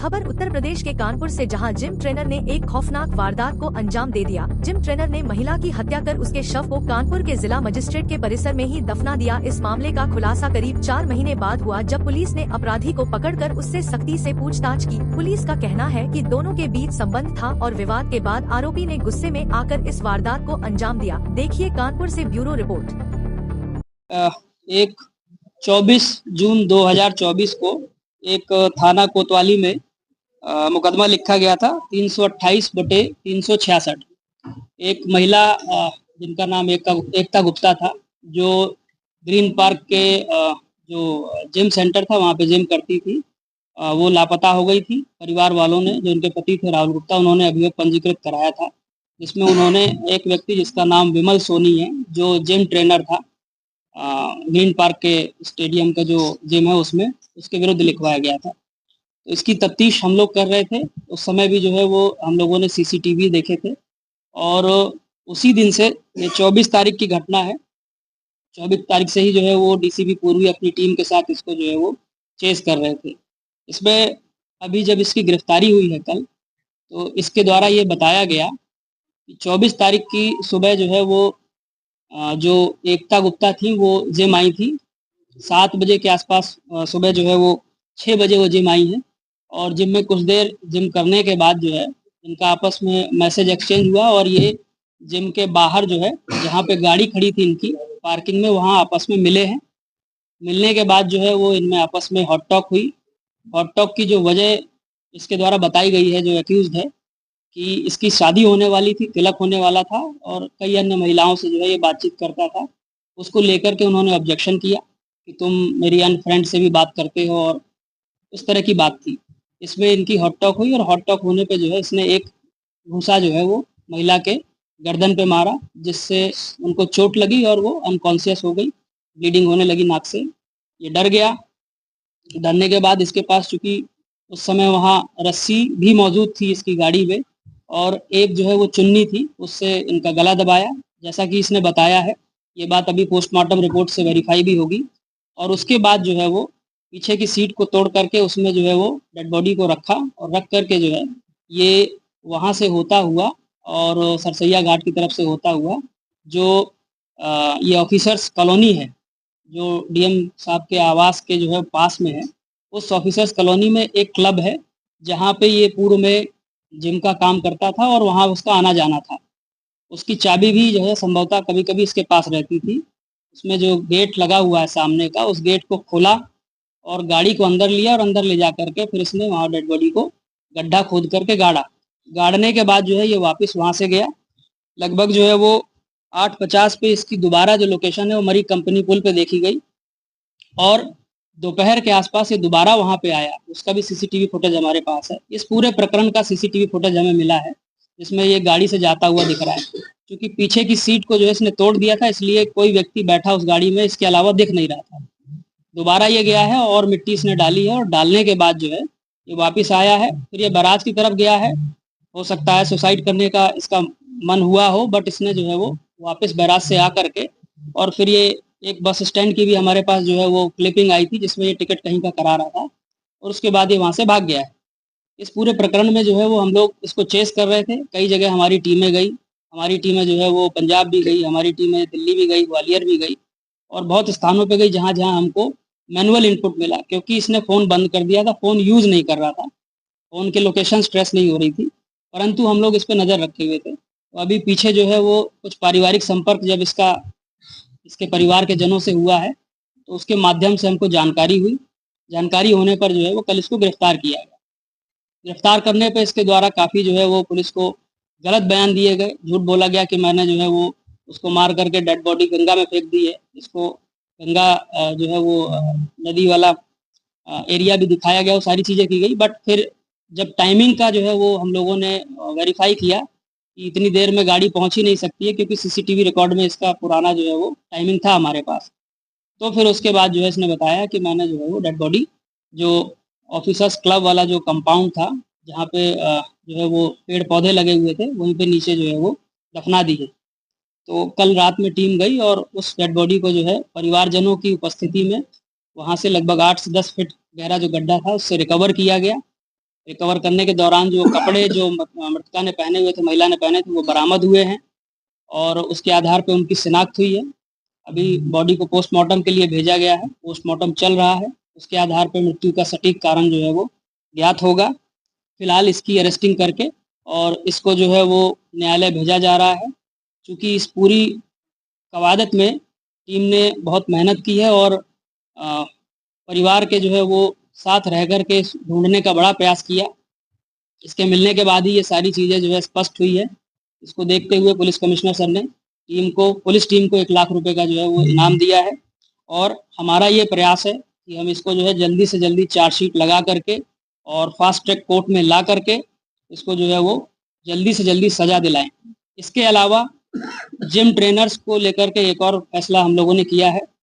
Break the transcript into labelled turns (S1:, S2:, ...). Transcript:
S1: खबर उत्तर प्रदेश के कानपुर से, जहां जिम ट्रेनर ने एक खौफनाक वारदात को अंजाम दे दिया। जिम ट्रेनर ने महिला की हत्या कर उसके शव को कानपुर के जिला मजिस्ट्रेट के परिसर में ही दफना दिया। इस मामले का खुलासा करीब 4 महीने बाद हुआ, जब पुलिस ने अपराधी को पकड़कर उससे सख्ती से पूछताछ की। पुलिस का कहना है कि दोनों के बीच संबंध था और विवाद के बाद आरोपी ने गुस्से में आकर इस वारदात को अंजाम दिया। देखिए कानपुर से ब्यूरो रिपोर्ट।
S2: एक 24 जून 2024 को एक थाना कोतवाली में मुकदमा लिखा गया था 328/366। एक महिला जिनका नाम एकता गुप्ता था, जो ग्रीन पार्क के जो जिम सेंटर था वहाँ पे जिम करती थी, वो लापता हो गई थी। परिवार वालों ने, जो उनके पति थे राहुल गुप्ता, उन्होंने अभियोग पंजीकृत कराया था, जिसमें उन्होंने एक व्यक्ति जिसका नाम विमल सोनी है, जो जिम ट्रेनर था ग्रीन पार्क के स्टेडियम का जो जिम है उसमें, उसके विरुद्ध लिखवाया गया था। तो इसकी तफ्तीश हम लोग कर रहे थे। उस समय भी जो है वो हम लोगों ने सीसीटीवी देखे थे और उसी दिन से, ये 24 तारीख की घटना है, 24 तारीख से ही जो है वो डीसीपी पूर्वी अपनी टीम के साथ इसको जो है वो चेस कर रहे थे। इसमें अभी जब इसकी गिरफ्तारी हुई है कल, तो इसके द्वारा ये बताया गया कि 24 तारीख की सुबह जो है वो जो एकता गुप्ता थी वो जिम आई थी 7 बजे के आसपास। सुबह जो है वो 6 बजे वो जिम आई हैं और जिम में कुछ देर जिम करने के बाद जो है इनका आपस में मैसेज एक्सचेंज हुआ और ये जिम के बाहर जो है, जहाँ पे गाड़ी खड़ी थी इनकी पार्किंग में, वहाँ आपस में मिले हैं। मिलने के बाद जो है वो इनमें आपस में हॉट टॉक हुई। हॉट टॉक की जो वजह इसके द्वारा बताई गई है, जो एक्यूज्ड है, कि इसकी शादी होने वाली थी, तिलक होने वाला था और कई अन्य महिलाओं से जो है ये बातचीत करता था। उसको लेकर के उन्होंने ऑब्जेक्शन किया कि तुम मेरी अन्य फ्रेंड से भी बात करते हो, और उस तरह की बात थी। इसमें इनकी हॉट टॉक हुई और हॉट टॉक होने पे जो है इसने एक घूंसा जो है वो महिला के गर्दन पे मारा, जिससे उनको चोट लगी और वो अनकॉन्शियस हो गई, ब्लीडिंग होने लगी नाक से। ये डर गया। डरने के बाद इसके पास, चूँकि उस समय वहाँ रस्सी भी मौजूद थी इसकी गाड़ी में और एक जो है वो चुन्नी थी, उससे इनका गला दबाया, जैसा कि इसने बताया है। ये बात अभी पोस्टमार्टम रिपोर्ट से वेरीफाई भी होगी। और उसके बाद जो है वो पीछे की सीट को तोड़ करके उसमें जो है वो डेड बॉडी को रखा और रख करके जो है ये वहाँ से होता हुआ और सरसैया घाट की तरफ से होता हुआ, जो ये ऑफिसर्स कॉलोनी है, जो डीएम साहब के आवास के जो है पास में है, उस ऑफिसर्स कॉलोनी में एक क्लब है जहाँ पे ये पूर्व में जिम का काम करता था और वहाँ उसका आना जाना था। उसकी चाबी भी जो है संभवतः कभी कभी इसके पास रहती थी। उसमें जो गेट लगा हुआ है सामने का, उस गेट को खोला और गाड़ी को अंदर लिया और अंदर ले जा करके फिर इसने वहाँ डेड बॉडी को गड्ढा खोद करके गाड़ा। गाड़ने के बाद जो है ये वापस वहाँ से गया। लगभग जो है वो 8:50 पे इसकी दोबारा जो लोकेशन है वो मरी कंपनी पुल पे देखी गई और दोपहर के आसपास ये दोबारा वहाँ पे आया। उसका भी सीसीटीवी फुटेज हमारे पास है। इस पूरे प्रकरण का सीसीटीवी फुटेज हमें मिला है, जिसमें ये गाड़ी से जाता हुआ दिख रहा है। क्योंकि पीछे की सीट को जो है इसने तोड़ दिया था, इसलिए कोई व्यक्ति बैठा उस गाड़ी में इसके अलावा दिख नहीं रहा था। दोबारा ये गया है और मिट्टी इसने डाली है और डालने के बाद जो है ये वापस आया है। फिर ये बारात की तरफ गया है। हो सकता है सुसाइड करने का इसका मन हुआ हो, बट इसने जो है वो वापस बारात से आ करके, और फिर ये एक बस स्टैंड की भी हमारे पास जो है वो क्लिपिंग आई थी, जिसमें ये टिकट कहीं का करा रहा था और उसके बाद ये वहाँ से भाग गया है। इस पूरे प्रकरण में जो है वो हम लोग इसको चेस कर रहे थे। कई जगह हमारी टीमें गई, हमारी टीमें जो है वो पंजाब भी गई, हमारी टीमें दिल्ली भी गई, ग्वालियर भी गई और बहुत स्थानों पे गई जहाँ जहाँ हमको मैनुअल इनपुट मिला। क्योंकि इसने फ़ोन बंद कर दिया था, फ़ोन यूज़ नहीं कर रहा था, फ़ोन के लोकेशन ट्रेस नहीं हो रही थी, परंतु हम लोग इस पर नज़र रखे हुए थे। तो अभी पीछे जो है वो कुछ पारिवारिक संपर्क जब इसके परिवार के जनों से हुआ है, तो उसके माध्यम से हमको जानकारी हुई। जानकारी होने पर जो है वो कल इसको गिरफ्तार किया गया। गिरफ्तार करने पे इसके द्वारा काफ़ी जो है वो पुलिस को गलत बयान दिए गए। झूठ बोला गया कि मैंने जो है वो उसको मार करके डेड बॉडी गंगा में फेंक दी है। इसको गंगा जो है वो नदी वाला एरिया भी दिखाया गया, वो सारी चीज़ें की गई। बट फिर जब टाइमिंग का जो है वो हम लोगों ने वेरीफाई किया कि इतनी देर में गाड़ी पहुंच ही नहीं सकती है, क्योंकि सीसीटीवी रिकॉर्ड में इसका पुराना जो है वो टाइमिंग था हमारे पास। तो फिर उसके बाद जो है इसने बताया कि मैंने जो है वो डेड बॉडी जो ऑफिसर्स क्लब वाला जो कंपाउंड था, जहाँ पे जो है वो पेड़ पौधे लगे हुए थे, वहीं पे नीचे जो है वो दफना दी है। तो कल रात में टीम गई और उस डेड बॉडी को जो है परिवारजनों की उपस्थिति में वहाँ से लगभग 8 से 10 फीट गहरा जो गड्ढा था उससे रिकवर किया गया रिकवर करने के दौरान जो कपड़े जो मृतका ने पहने हुए थे, महिला ने पहने थे, वो बरामद हुए हैं और उसके आधार पे उनकी शिनाख्त हुई है। अभी बॉडी को पोस्टमार्टम के लिए भेजा गया है, पोस्टमार्टम चल रहा है, उसके आधार पर मृत्यु का सटीक कारण जो है वो ज्ञात होगा। फिलहाल इसकी अरेस्टिंग करके और इसको जो है वो न्यायालय भेजा जा रहा है। चूँकि इस पूरी कवायद में टीम ने बहुत मेहनत की है और परिवार के जो है वो साथ रह कर के ढूंढने का बड़ा प्रयास किया। इसके मिलने के बाद ही ये सारी चीज़ें जो है स्पष्ट हुई है। इसको देखते हुए पुलिस कमिश्नर सर ने पुलिस टीम को 1 लाख रुपए का जो है वो इनाम दिया है और हमारा ये प्रयास है कि हम इसको जो है जल्दी से जल्दी चार्जशीट लगा करके और फास्ट ट्रैक कोर्ट में ला करके इसको जो है वो जल्दी से जल्दी सज़ा दिलाएं। इसके अलावा जिम ट्रेनर्स को लेकर के एक और फैसला हम लोगों ने किया है